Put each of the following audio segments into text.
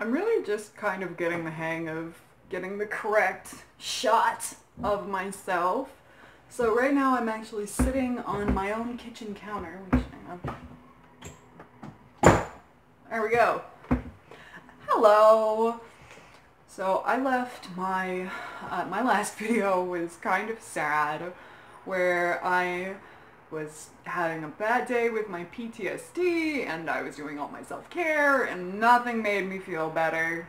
I'm really just kind of getting the hang of getting the correct shot of myself. So right now I'm actually sitting on my own kitchen counter, which, there we go. Hello. So I left my last video was kind of sad, where I was having a bad day with my PTSD and I was doing all my self-care and nothing made me feel better.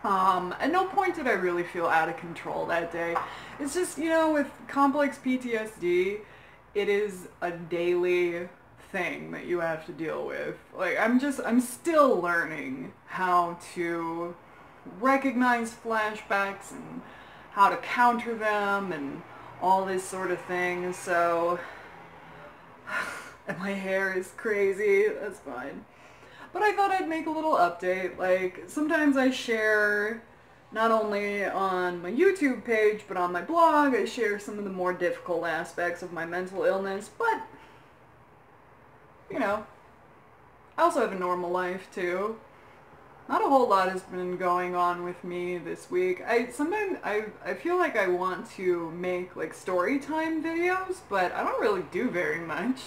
At no point did I really feel out of control that day. It's just, you know, with complex PTSD, it is a daily thing that you have to deal with. Like, I'm still learning how to recognize flashbacks and how to counter them and all this sort of thing, so and my hair is crazy, that's fine. But I thought I'd make a little update. Like, sometimes I share, not only on my YouTube page, but on my blog, I share some of the more difficult aspects of my mental illness, but, you know, I also have a normal life too. Not a whole lot has been going on with me this week. Sometimes I feel like I want to make like story time videos, but I don't really do very much.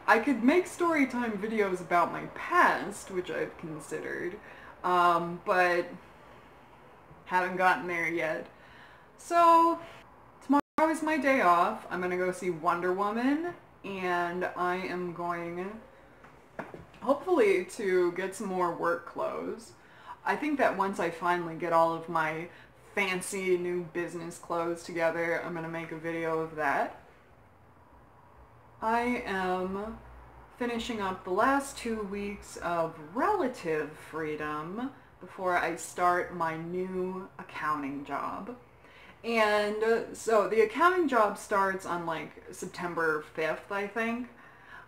I could make story time videos about my past, which I've considered, but haven't gotten there yet. So tomorrow is my day off. I'm gonna go see Wonder Woman, and I am going hopefully to get some more work clothes. I think that once I finally get all of my fancy new business clothes together, I'm gonna make a video of that. I am finishing up the last 2 weeks of relative freedom before I start my new accounting job. And so the accounting job starts on like September 5th, I think.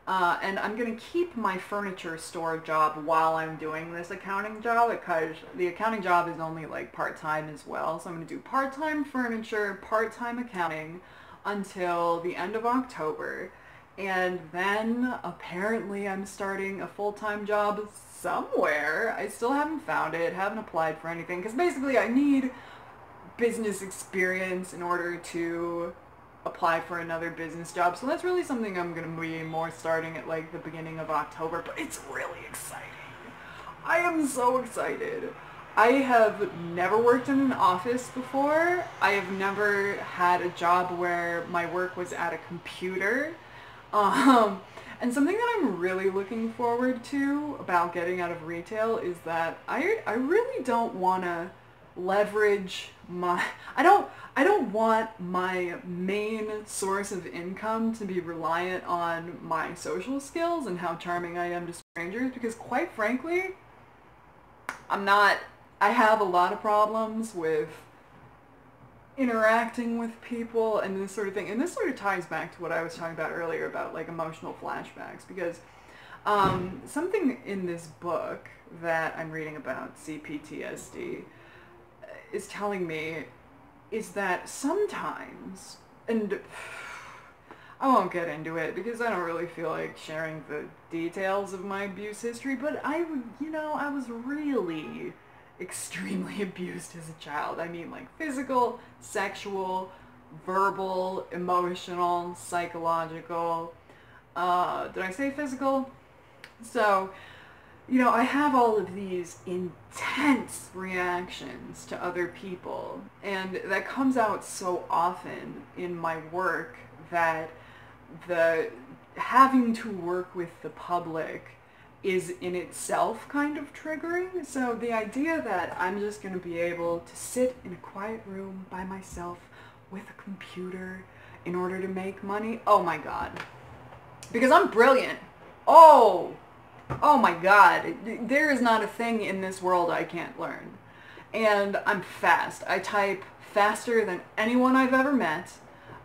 And I'm going to keep my furniture store job while I'm doing this accounting job, because the accounting job is only like part-time as well. So I'm going to do part-time furniture, part-time accounting until the end of October. And then apparently I'm starting a full-time job somewhere. I still haven't found it, haven't applied for anything, because basically I need business experience in order to apply for another business job. So that's really something I'm going to be more starting at like the beginning of October, but it's really exciting. I am so excited. I have never worked in an office before. I have never had a job where my work was at a computer. And something that I'm really looking forward to about getting out of retail is that I really don't want to leverage my, I don't want my main source of income to be reliant on my social skills and how charming I am to strangers, because quite frankly, I have a lot of problems with interacting with people and this sort of thing. And this sort of ties back to what I was talking about earlier about like emotional flashbacks, because something in this book that I'm reading about CPTSD is telling me is that sometimes, and I won't get into it because I don't really feel like sharing the details of my abuse history, but I was really extremely abused as a child. I mean, like physical, sexual, verbal, emotional, psychological. Did I say physical? So, you know, I have all of these intense reactions to other people, and that comes out so often in my work that the having to work with the public is in itself kind of triggering. So the idea that I'm just going to be able to sit in a quiet room by myself with a computer in order to make money, oh my god. Because I'm brilliant. Oh my god, there is not a thing in this world I can't learn. And I'm fast. I type faster than anyone I've ever met.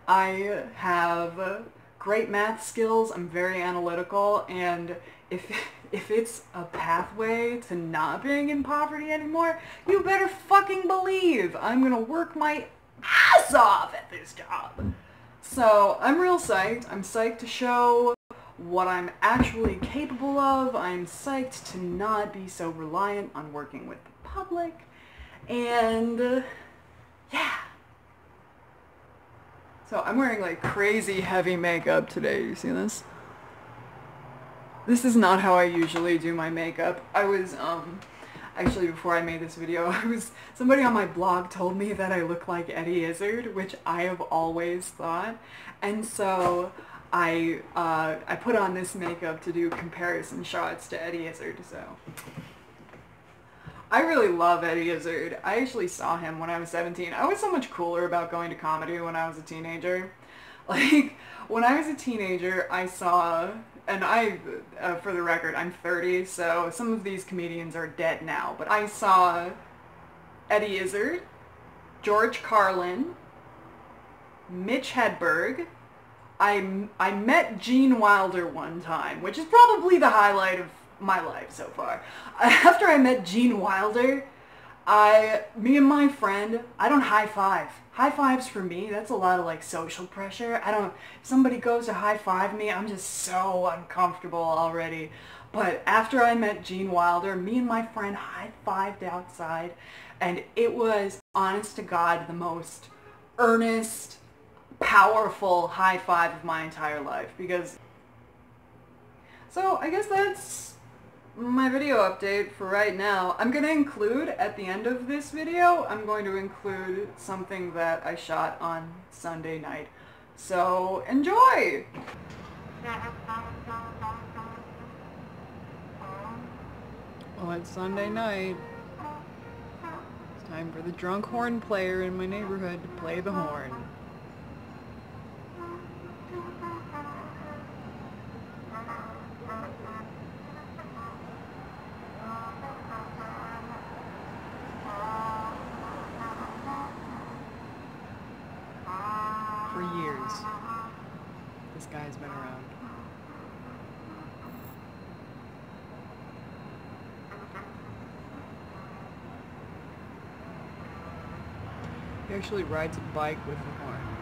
I have great math skills. I'm very analytical, and if it's a pathway to not being in poverty anymore, you better fucking believe I'm gonna work my ass off at this job. So I'm real psyched. I'm psyched to show what I'm actually capable of. I'm psyched to not be so reliant on working with the public. And yeah. So I'm wearing like crazy heavy makeup today. You see this? This is not how I usually do my makeup. I was, actually before I made this video, somebody on my blog told me that I look like Eddie Izzard, which I have always thought. And so I put on this makeup to do comparison shots to Eddie Izzard, so. I really love Eddie Izzard. I actually saw him when I was 17. I was so much cooler about going to comedy when I was a teenager. Like, when I was a teenager, I saw, and for the record, I'm 30, so some of these comedians are dead now, but I saw Eddie Izzard, George Carlin, Mitch Hedberg. I met Gene Wilder one time, which is probably the highlight of my life so far. After I met Gene Wilder, me and my friend, I don't high five. High fives for me, that's a lot of like social pressure. If somebody goes to high five me, I'm just so uncomfortable already. But after I met Gene Wilder, me and my friend high fived outside, and it was, honest to God, the most earnest, powerful high five of my entire life. So I guess that's my video update for right now. I'm going to include, at the end of this video, I'm going to include something that I shot on Sunday night. So, enjoy! Well, it's Sunday night. It's time for the drunk horn player in my neighborhood to play the horn. For years, this guy's been around. He actually rides a bike with a horn.